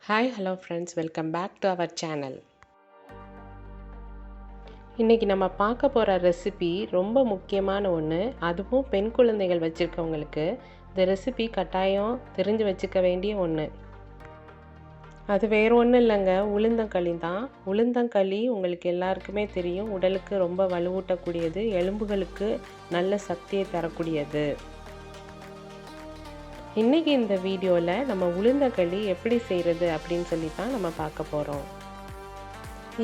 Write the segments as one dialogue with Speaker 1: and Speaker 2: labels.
Speaker 1: Hi hello friends, welcome back to our channel. இன்றைக்கி நம்ம பார்க்க போகிற ரெசிபி ரொம்ப முக்கியமான ஒன்று. அதுவும் பெண் குழந்தைகள் வச்சுருக்கவங்களுக்கு இந்த ரெசிபி கட்டாயம் தெரிஞ்சு வச்சுக்க வேண்டிய ஒன்று. அது வேறு ஒன்றும் இல்லைங்க, உளுந்தங்களி தான். உளுந்தங்களி உங்களுக்கு எல்லாருக்குமே தெரியும், உடலுக்கு ரொம்ப வலுவூட்டக்கூடியது, எலும்புகளுக்கு நல்ல சக்தியை தரக்கூடியது. இன்றைக்கி இந்த வீடியோவில் நம்ம உளுந்தங்களி எப்படி செய்கிறது அப்படின்னு சொல்லி தான் நம்ம பார்க்க போகிறோம்.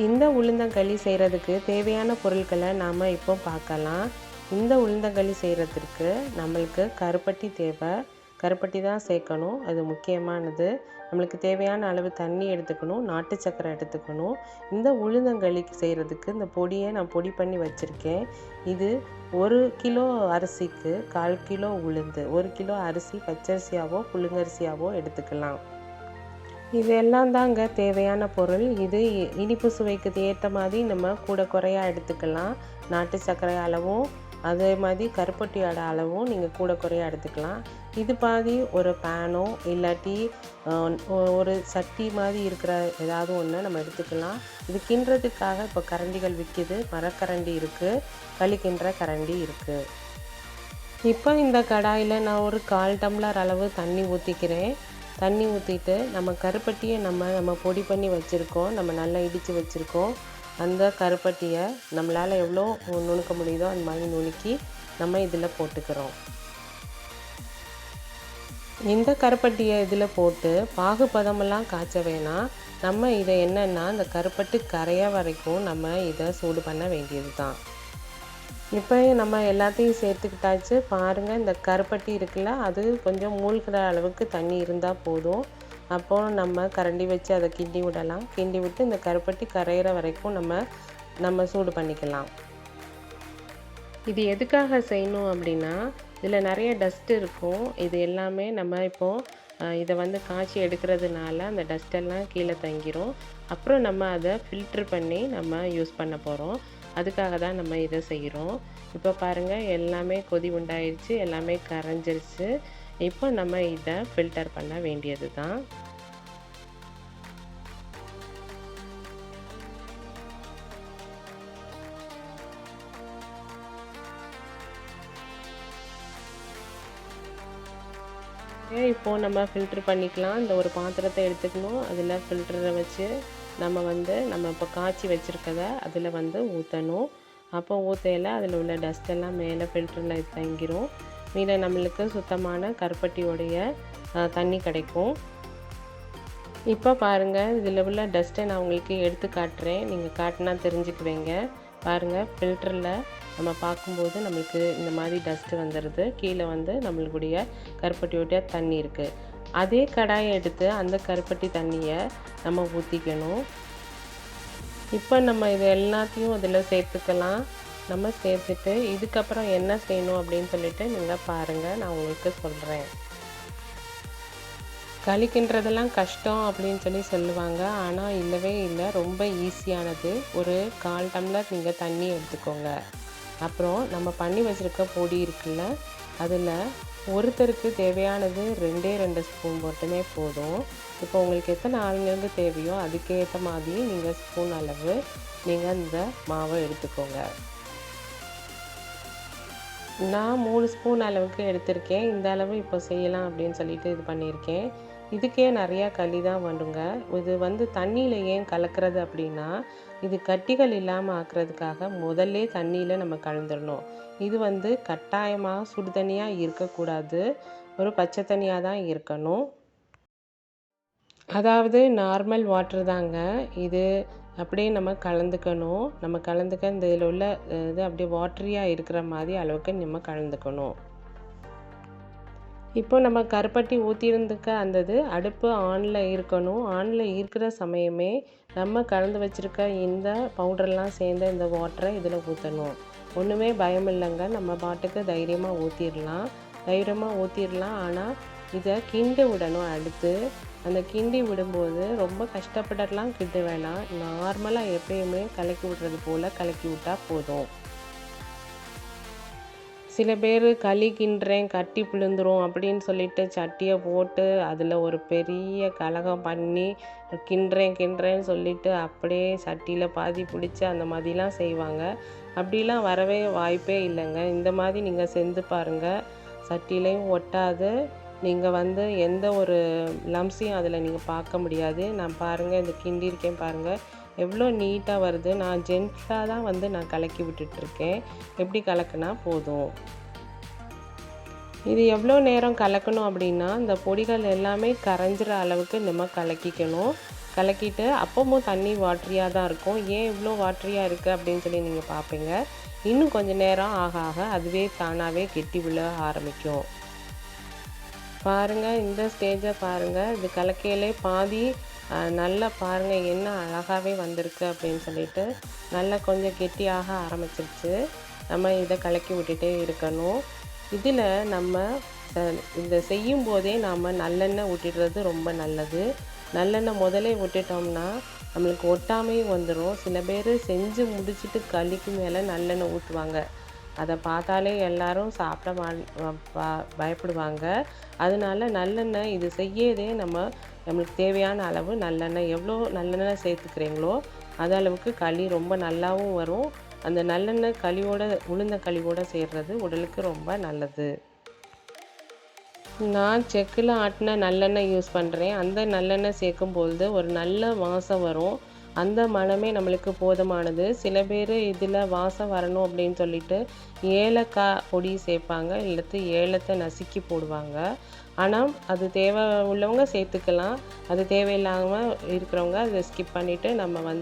Speaker 1: இந்த உளுந்தங்களி செய்கிறதுக்கு தேவையான பொருட்களை நாம் இப்போ பார்க்கலாம். இந்த உளுந்தங்களி செய்கிறதுக்கு நம்மளுக்கு கருப்பட்டி தேவை. கருப்பட்டி தான் சேர்க்கணும், அது முக்கியமானது. நம்மளுக்கு தேவையான அளவு தண்ணி எடுத்துக்கணும், நாட்டு சக்கரை எடுத்துக்கணும். இந்த உளுந்தங்களிக்கு செய்கிறதுக்கு இந்த பொடியை நான் பொடி பண்ணி வச்சுருக்கேன். இது 1 கிலோ அரிசிக்கு 1/4 கிலோ உளுந்து. 1 கிலோ அரிசி பச்சரிசியாவோ புழுங்கரிசியாவோ எடுத்துக்கலாம். இது எல்லாம் தாங்க தேவையான பொருள். இது இனிப்பு சுவைக்கு ஏற்ற மாதிரி நம்ம கூட குறையா எடுத்துக்கலாம். நாட்டு சர்க்கரை அளவும் அதே மாதிரி கருப்பட்டியோட அளவும் நீங்கள் கூட குறையா எடுத்துக்கலாம். இது பாதி ஒரு பேனோ இல்லாட்டி ஒரு சட்டி மாதிரி இருக்கிற ஏதாவது ஒன்று நம்ம எடுத்துக்கலாம். இது கிண்டுறதுக்காக இப்போ கரண்டிகள் விற்கிது. மரக்கரண்டி இருக்குது, களி கிண்டுற கரண்டி இருக்குது. இப்போ இந்த கடாயில் நான் ஒரு 1/4 டம்ளர் அளவு தண்ணி ஊற்றிக்கிறேன். தண்ணி ஊற்றிட்டு நம்ம கருப்பட்டியை நம்ம பொடி பண்ணி வச்சுருக்கோம், நம்ம நல்லா இடித்து வச்சுருக்கோம். அந்த கருப்பட்டியை நம்மளால் எவ்வளோ நுணுக்க முடியுதோ அந்த மாதிரி நுணுக்கி நம்ம இதில் போட்டுக்கிறோம். இந்த கருப்பட்டியை இதில் போட்டு பாகுபதமெல்லாம் காய்ச்ச வேணாம். நம்ம இதை என்னென்னா இந்த கருப்பட்டி கரைய வரைக்கும் நம்ம இதை சூடு பண்ண வேண்டியது தான். இப்போ நம்ம எல்லாத்தையும் சேர்த்துக்கிட்டாச்சு. பாருங்கள், இந்த கருப்பட்டி இருக்குல்ல, அது கொஞ்சம் மூழ்கிற அளவுக்கு தண்ணி இருந்தால் போதும். அப்போது நம்ம கரண்டி வச்சு அதை கிண்டி விடலாம். கிண்டி விட்டு இந்த கருப்பட்டி கரையிற வரைக்கும் நம்ம சூடு பண்ணிக்கலாம். இது எதுக்காக செய்யணும் அப்படின்னா, இதில் நிறைய டஸ்ட் இருக்கும். இது எல்லாமே நம்ம இப்போது இதை காய்ச்சி எடுக்கிறதுனால அந்த டஸ்டெல்லாம் கீழே தங்கிரும். அப்புறம் நம்ம அதை ஃபில்ட்ரு பண்ணி நம்ம யூஸ் பண்ண போகிறோம். அதுக்காக தான் நம்ம இதை செய்கிறோம். இப்போ பாருங்கள், எல்லாமே கொதி உண்டாயிடுச்சு, எல்லாமே கரைஞ்சிருச்சு. இப்போ நம்ம இதை ஃபில்டர் பண்ண வேண்டியது தான். இப்போது நம்ம ஃபில்ட்ரு பண்ணிக்கலாம். இந்த ஒரு பாத்திரத்தை எடுத்துக்கணும், அதில் ஃபில்டரை வச்சு நம்ம இப்போ காய்ச்சி வச்சுருக்கதை அதில் ஊற்றணும். அப்போ ஊற்றையில் அதில் உள்ள டஸ்ட்டெல்லாம் மேலே ஃபில்டரில் தங்கிரும். மீத நம்மளுக்கு சுத்தமான கருப்பட்டியோடைய தண்ணி கிடைக்கும். இப்போ பாருங்கள், இதில் உள்ள டஸ்ட்டை நான் உங்களுக்கு எடுத்து காட்டுறேன், நீங்கள் காட்டினா தெரிஞ்சுக்குவீங்க. பாருங்கள், ஃபில்டரில் நம்ம பார்க்கும்போது நம்மளுக்கு இந்த மாதிரி டஸ்ட்டு வந்துடுது. கீழே நம்மளுடைய கருப்பட்டியோடைய தண்ணி இருக்குது. அதே கடாயை எடுத்து அந்த கருப்பட்டி தண்ணியை நம்ம ஊற்றிக்கணும். இப்போ நம்ம இது எல்லாத்தையும் அதில் சேர்த்துக்கலாம். நம்ம சேர்த்துட்டு இதுக்கப்புறம் என்ன செய்யணும் அப்படின்னு சொல்லிட்டு நீங்கள் பாருங்கள், நான் உங்களுக்கு சொல்கிறேன். களி கிண்டுறதெல்லாம் கஷ்டம் அப்படின்னு சொல்லுவாங்க. ஆனால் இல்லவே இல்லை, ரொம்ப ஈஸியானது. ஒரு 1/4 டம்ளர் நீங்கள் தண்ணி எடுத்துக்கோங்க. அப்புறம் நம்ம பண்ணி வச்சுருக்க பொடி இருக்குல்ல, அதில் ஒருத்தருக்கு தேவையானது 2 ஸ்பூன் மட்டுமே போதும். இப்போ உங்களுக்கு எத்தனை ஆளுங்களுக்கு தேவையோ அதுக்கேற்ற மாதிரி நீங்கள் ஸ்பூன் அளவு நீங்கள் இந்த மாவை எடுத்துக்கோங்க. நான் 3 ஸ்பூன் அளவுக்கு எடுத்திருக்கேன். இந்த அளவு இப்போ செய்யலாம் அப்படின்னு சொல்லிட்டு இது பண்ணியிருக்கேன். இதுக்கே நிறையா களி தான் வருங்க. இது தண்ணியில் ஏன் கலக்கிறது அப்படின்னா, இது கட்டிகள் இல்லாமல் ஆக்கிறதுக்காக முதல்ல தண்ணியில் நம்ம கலந்துடணும். இது கட்டாயமாக சுடு தண்ணியாக இருக்கக்கூடாது, ஒரு பச்சை தண்ணியாக தான் இருக்கணும். அதாவது நார்மல் வாட்டர் தாங்க இது. அப்படியே நம்ம கலந்துக்கணும். நம்ம கலந்துக்க இந்த இதில் உள்ள இது அப்படியே வாட்டரியாக இருக்கிற மாதிரி அளவுக்கு நம்ம கலந்துக்கணும். இப்போ நம்ம கருப்பட்டி ஊற்றிருந்துக்க அந்த அடுப்பு ஆனில் இருக்கணும். ஆனில் இருக்கிற சமயமே நம்ம கலந்து வச்சுருக்க இந்த பவுடர்லாம் சேர்ந்த இந்த வாட்டரை இதில் ஊற்றணும். ஒன்றுமே பயம் இல்லைங்க, நம்ம பாட்டுக்கு தைரியமாக ஊற்றிடலாம். ஆனால் இதை கிண்டி விடணும். அடுத்து அந்த கிண்டி விடும்போது ரொம்ப கஷ்டப்படலாம் கிண்ட வேணாம். நார்மலாக எப்பயுமே கலக்கி விடுறது போல் கலக்கி விட்டால் போதும். சில பேர் களி கிண்டுறேன் கட்டி விழுந்துரும் அப்படின்னு சொல்லிட்டு சட்டியை போட்டு அதில் ஒரு பெரிய கலகம் பண்ணி கிண்டுறேன்னு சொல்லிட்டு அப்படியே சட்டியில் பாதி பிடிச்சி அந்த மாதிரிலாம் செய்வாங்க. அப்படிலாம் வரவே வாய்ப்பே இல்லைங்க. இந்த மாதிரி நீங்கள் செஞ்சு பாருங்கள். சட்டிலையும் ஒட்டாது. நீங்கள் எந்த ஒரு லம்ஸையும் அதில் நீங்கள் பார்க்க முடியாது. நான் பாருங்கள், இந்த கிண்டியிருக்கேன் பாருங்கள், எவ்வளோ நீட்டாக வருது. நான் ஜென்டிலாக தான் நான் கலக்கி விட்டுட்ருக்கேன். எப்படி கலக்குனா போதும். இது எவ்வளோ நேரம் கலக்கணும் அப்படின்னா, இந்த பொடிகள் எல்லாமே கரைஞ்சிற அளவுக்கு நம்ம கலக்கிக்கணும். கலக்கிட்டு அப்பவும் தண்ணி வாட்டரியாக தான் இருக்கும். ஏன் இவ்வளோ வாட்டரியாக இருக்குது அப்படின்னு சொல்லி நீங்கள் பார்ப்பீங்க. இன்னும் கொஞ்சம் நேரம் ஆக ஆக அதுவே தானாகவே கெட்டி விழ ஆரம்பிக்கும். பாருங்கள், இந்த ஸ்டேஜை பாருங்கள். இது கலக்கையிலே பாதி நல்லா பாருங்கள் என்ன அழகாகவே வந்திருக்கு அப்படின்னு சொல்லிட்டு நல்லா கொஞ்சம் கெட்டியாக ஆரம்பிச்சிருச்சு. நம்ம இதை கலக்கி விட்டுட்டே இருக்கணும். இதில் நம்ம இந்த செய்யும் போதே நாம் நல்லெண்ணெய் விட்டுடுறது ரொம்ப நல்லது. நல்லெண்ணெய் முதலே விட்டுட்டோம்னா நம்மளுக்கு ஒட்டாமையும் வந்துடும். சில பேர் செஞ்சு முடிச்சுட்டு களிக்கு மேலே நல்லெண்ணெய் ஊற்றுவாங்க. அதை பார்த்தாலே எல்லாரும் சாப்பிட பயப்படுவாங்க. அதனால நல்லெண்ணெய் இது செய்யதே நம்மளுக்கு தேவையான அளவு நல்லெண்ணெய் எவ்வளோ நல்லெண்ணெய் சேர்த்துக்கிறீங்களோ அது அளவுக்கு களி ரொம்ப நல்லாவும் வரும். அந்த நல்லெண்ணெய் உளுந்த களியோட சேர்றது உடலுக்கு ரொம்ப நல்லது. நான் செக்கில் ஆட்டின நல்லெண்ணெய் யூஸ் பண்ணுறேன். அந்த நல்லெண்ணெய் சேர்க்கும்பொழுது ஒரு நல்ல வாசம் வரும். அந்த மணமே நம்மளுக்கு போதுமானது. சில பேர் இதில் வாசம் வரணும் அப்படின்னு சொல்லிட்டு ஏலக்காய் பொடி சேர்ப்பாங்க, இல்லத்து ஏலத்தை நசுக்கி போடுவாங்க. ஆனால் அது தேவை உள்ளவங்க சேர்த்துக்கலாம். அது தேவையில்லாமல் இருக்கிறவங்க அதை ஸ்கிப் பண்ணிவிட்டு நம்ம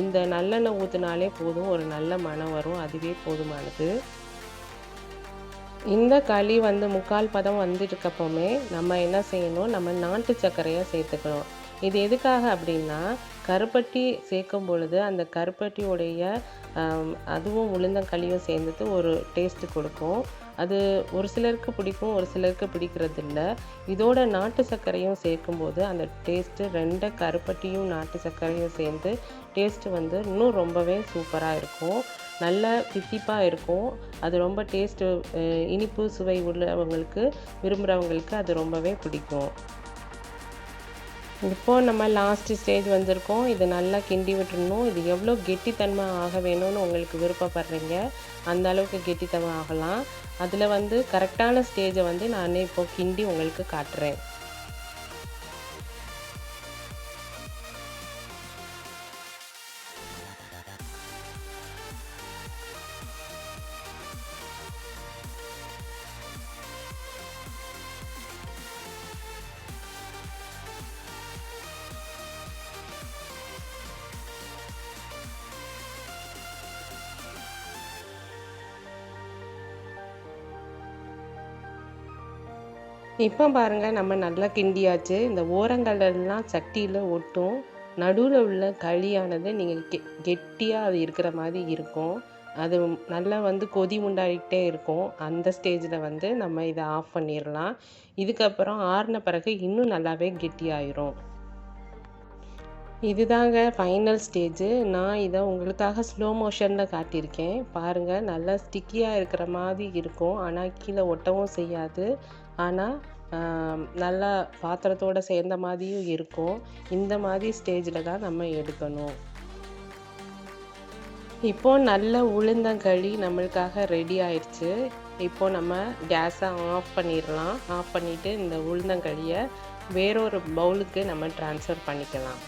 Speaker 1: இந்த நல்லெண்ணெய் ஊற்றினாலே போதும், ஒரு நல்ல மணம் வரும். அதுவே போதுமானது. இந்த களி முக்கால் பதம் வந்துட்டுக்கப்போமே நம்ம என்ன செய்யணும், நம்ம நாட்டு சர்க்கரையை சேர்த்துக்கணும். இது எதுக்காக அப்படின்னா, கருப்பட்டி சேர்க்கும் பொழுது அந்த கருப்பட்டியுடைய அதுவும் உளுந்தங்களியும் சேர்ந்துட்டு ஒரு டேஸ்ட்டு கொடுக்கும். அது ஒரு சிலருக்கு பிடிக்கும், ஒரு சிலருக்கு பிடிக்கிறது இல்லை. இதோட நாட்டு சர்க்கரையும் சேர்க்கும்போது அந்த டேஸ்ட்டு கருப்பட்டியும் நாட்டு சர்க்கரையும் சேர்ந்து டேஸ்ட்டு இன்னும் ரொம்பவே சூப்பராக இருக்கும். நல்ல தித்திப்பாக இருக்கும். அது ரொம்ப டேஸ்ட்டு இனிப்பு சுவை உள்ளவங்களுக்கு விரும்புகிறவங்களுக்கு அது ரொம்பவே பிடிக்கும். இப்போது நம்ம லாஸ்ட்டு ஸ்டேஜ் வந்திருக்கோம். இது நல்லா கிண்டி விட்டுடணும். இது எவ்வளோ கெட்டித்தன்மை ஆக வேணும்னு உங்களுக்கு விருப்பப்படுறீங்க அந்த அளவுக்கு கெட்டித்தன்மை ஆகலாம். அதில் கரெக்டான ஸ்டேஜை நான் இப்போது கிண்டி உங்களுக்கு காட்டுறேன். இப்போ பாருங்கள், நம்ம நல்லா கிண்டியாச்சு. இந்த ஓரங்களெல்லாம் சட்டியில் ஒட்டும். நடுவில் உள்ள களியானது நீங்கள் கெட்டியாக அது இருக்கிற மாதிரி இருக்கும். அது நல்லா கொதி உண்டாகிட்டே இருக்கும். அந்த ஸ்டேஜில் நம்ம இதை ஆஃப் பண்ணிடலாம். இதுக்கப்புறம் ஆறின பிறகு இன்னும் நல்லாவே கெட்டியாயிரும். இதுதாங்க ஃபைனல் ஸ்டேஜு. நான் இதை உங்களுக்காக ஸ்லோ மோஷனில் காட்டியிருக்கேன். பாருங்கள், நல்லா ஸ்டிக்கியாக இருக்கிற மாதிரி இருக்கும். ஆனால் கீழே ஒட்டவும் செய்யாது. ஆனால் நல்லா பாத்திரத்தோடு சேர்ந்த மாதிரியும் இருக்கும். இந்த மாதிரி ஸ்டேஜில் தான் நம்ம எடுக்கணும். இப்போது நல்ல உளுந்தங்களி நம்மளுக்காக ரெடி ஆயிடுச்சு. இப்போது நம்ம கேஸை ஆஃப் பண்ணிடலாம். ஆஃப் பண்ணிவிட்டு இந்த உளுந்தங்களியை வேறொரு பவுலுக்கு நம்ம ட்ரான்ஸ்ஃபர் பண்ணிக்கலாம்.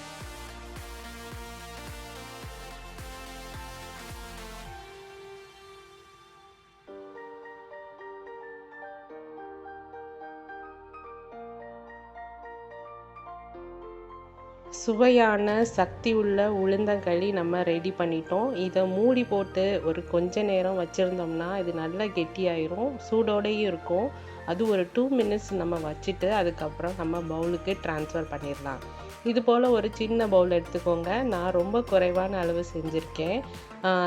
Speaker 1: சுவையான சக்தி உள்ள உளுந்தங்களி நம்ம ரெடி பண்ணிட்டோம். இதை மூடி போட்டு ஒரு கொஞ்ச நேரம் வச்சுருந்தோம்னா இது நல்லா கெட்டியாயிரும். சூடோடையும் இருக்கும். அது ஒரு 2 மினிட்ஸ் நம்ம வச்சுட்டு அதுக்கப்புறம் நம்ம பவுலுக்கு ட்ரான்ஸ்ஃபர் பண்ணிடலாம். இது போல் ஒரு சின்ன பவுல் எடுத்துக்கோங்க. நான் ரொம்ப குறைவான அளவு செஞ்சுருக்கேன்.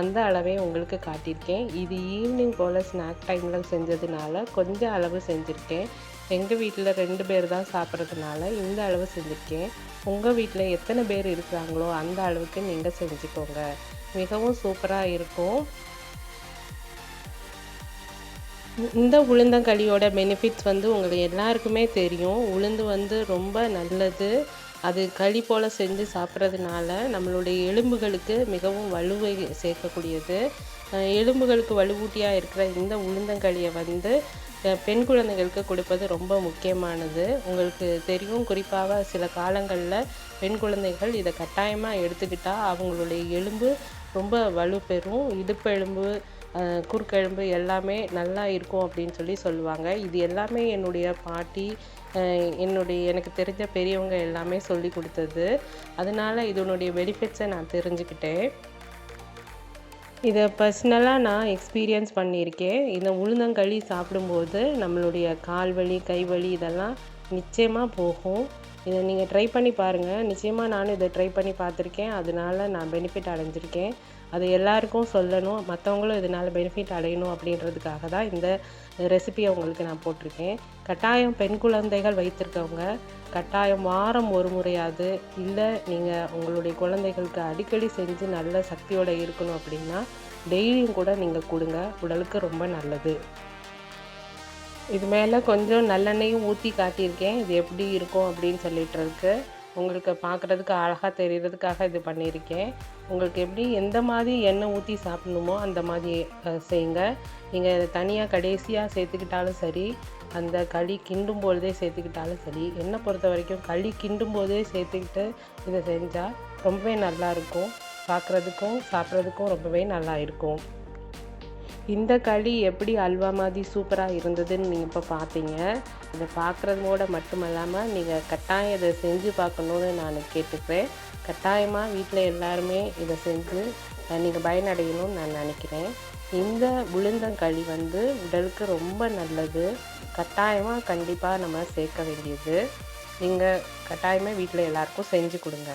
Speaker 1: அந்த அளவே உங்களுக்கு காட்டியிருக்கேன். இது ஈவினிங் போல் ஸ்நாக் டைமில் செஞ்சதுனால கொஞ்சம் அளவு செஞ்சுருக்கேன். எங்கள் வீட்டில் 2 பேர் தான் சாப்பிட்றதுனால இந்த அளவு செஞ்சுருக்கேன். உங்கள் வீட்டில் எத்தனை பேர் இருக்கிறாங்களோ அந்த அளவுக்கு நீங்கள் செஞ்சுக்கோங்க. மிகவும் சூப்பராக இருக்கும். இந்த உளுந்தங்களியோட பெனிஃபிட்ஸ் வந்து உங்களுக்கு எல்லாருக்குமே தெரியும். உளுந்து வந்து ரொம்ப நல்லது. அது களி போல் செஞ்சு சாப்பிட்றதுனால நம்மளுடைய எலும்புகளுக்கு மிகவும் வலுவை சேர்க்கக்கூடியது. எலும்புகளுக்கு வலுவூட்டியாக இருக்கிற இந்த உளுந்தங்களியை வந்து பெண் குழந்தைகளுக்கு கொடுப்பது ரொம்ப முக்கியமானது. உங்களுக்கு தெரியும், குறிப்பாக சில காலங்களில் பெண் குழந்தைகள் இதை கட்டாயமாக எடுத்துக்கிட்டால் அவங்களுடைய எலும்பு ரொம்ப வலுப்பெறும். இடுப்பெலும்பு, குறுக்கெலும்பு எல்லாமே நல்லா இருக்கும் அப்படின்னு சொல்லுவாங்க. இது எல்லாமே என்னுடைய பாட்டி, எனக்கு தெரிஞ்ச பெரியவங்க எல்லாமே சொல்லி கொடுத்தது. அதனால் இதனுடைய பெனிஃபிட்ஸை நான் தெரிஞ்சுக்கிட்டேன். இதை பர்சனலாக நான் எக்ஸ்பீரியன்ஸ் பண்ணியிருக்கேன். இந்த உளுந்தங்களி சாப்பிடும்போது நம்மளுடைய கால் வலி, கை வலி இதெல்லாம் நிச்சயமாக போகும். இதை நீங்கள் ட்ரை பண்ணி பாருங்கள். நிச்சயமாக நானும் இதை ட்ரை பண்ணி பார்த்துருக்கேன். அதனால நான் பெனிஃபிட் அடைஞ்சிருக்கேன். அது எல்லாருக்கும் சொல்லணும், மற்றவங்களும் இதனால் பெனிஃபிட் அடையணும் அப்படின்றதுக்காக தான் இந்த ரெசிபியை உங்களுக்கு நான் போட்டிருக்கேன். கட்டாயம் பெண் குழந்தைகள் வைத்திருக்கவங்க கட்டாயம் வாரம் ஒரு முறையாவது, இல்லை நீங்கள் உங்களுடைய குழந்தைகளுக்கு அடிக்கடி செஞ்சு நல்ல சக்தியோடு இருக்கணும் அப்படின்னா டெய்லியும் கூட நீங்கள் கொடுங்க. உடலுக்கு ரொம்ப நல்லது. இது மேலே கொஞ்சம் நல்லெண்ணெயும் ஊற்றி காட்டியிருக்கேன். இது எப்படி இருக்கும் அப்படின்னு சொல்லிட்டுருக்கு. உங்களுக்கு பார்க்குறதுக்கு அழகாக தெரிகிறதுக்காக இது பண்ணியிருக்கேன். உங்களுக்கு எப்படி எந்த மாதிரி எண்ணெய் ஊற்றி சாப்பிடணுமோ அந்த மாதிரி செய்யுங்க. நீங்கள் இதை தனியாக கடைசியாக சேர்த்துக்கிட்டாலும் சரி, அந்த களி கிண்டும் பொழுதே சேர்த்துக்கிட்டாலும் சரி, என்னை பொறுத்த வரைக்கும் களி கிண்டும் போதே சேர்த்துக்கிட்டு இதை செஞ்சால் ரொம்பவே நல்லாயிருக்கும். பார்க்குறதுக்கும் சாப்பிட்றதுக்கும் ரொம்பவே நல்லா இருக்கும். இந்த களி எப்படி அல்வா மாதிரி சூப்பராக இருந்ததுன்னு நீங்கள் இப்போ பார்த்தீங்க. இதை பார்க்குறதோட மட்டும் இல்லாமல் நீங்கள் கட்டாயம் இதை செஞ்சு பார்க்கணுன்னு நான் கேட்டுக்கிறேன். கட்டாயமாக வீட்டில் எல்லாருமே இதை செஞ்சு நீங்கள் பயனடையணும்னு நான் நினைக்கிறேன். இந்த உளுந்தங்களி வந்து உடலுக்கு ரொம்ப நல்லது. கட்டாயமாக கண்டிப்பாக நம்ம சேர்க்க வேண்டியது. நீங்கள் கட்டாயமாக வீட்டில் எல்லாருக்கும் செஞ்சு கொடுங்க.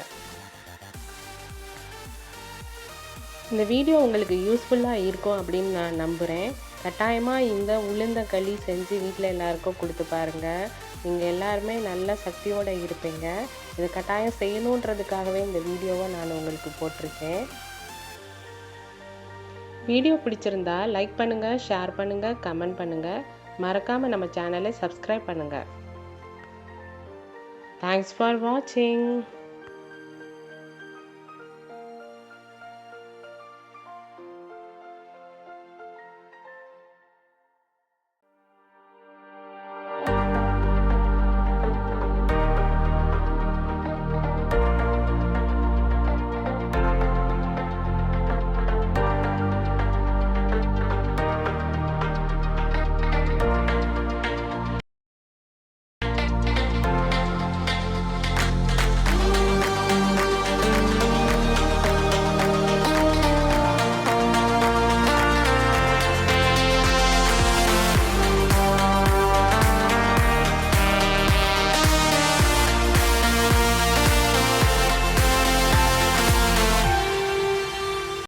Speaker 1: இந்த வீடியோ உங்களுக்கு யூஸ்ஃபுல்லாக இருக்கும் அப்படின்னு நான் நம்புகிறேன். கட்டாயமாக இந்த உளுந்தங்களி செஞ்சு வீட்டில் எல்லாருக்கும் கொடுத்து பாருங்கள். நீங்கள் எல்லாருமே நல்ல சக்தியோடு இருப்பீங்க. இது கட்டாயம் செய்யணுன்றதுக்காகவே இந்த வீடியோவை நான் உங்களுக்கு போட்டிருக்கேன். வீடியோ பிடிச்சிருந்தா லைக் பண்ணுங்கள், ஷேர் பண்ணுங்கள், கமெண்ட் பண்ணுங்கள். மறக்காமல் நம்ம சேனலை சப்ஸ்கிரைப் பண்ணுங்கள். தேங்க்ஸ் ஃபார் வாட்சிங்.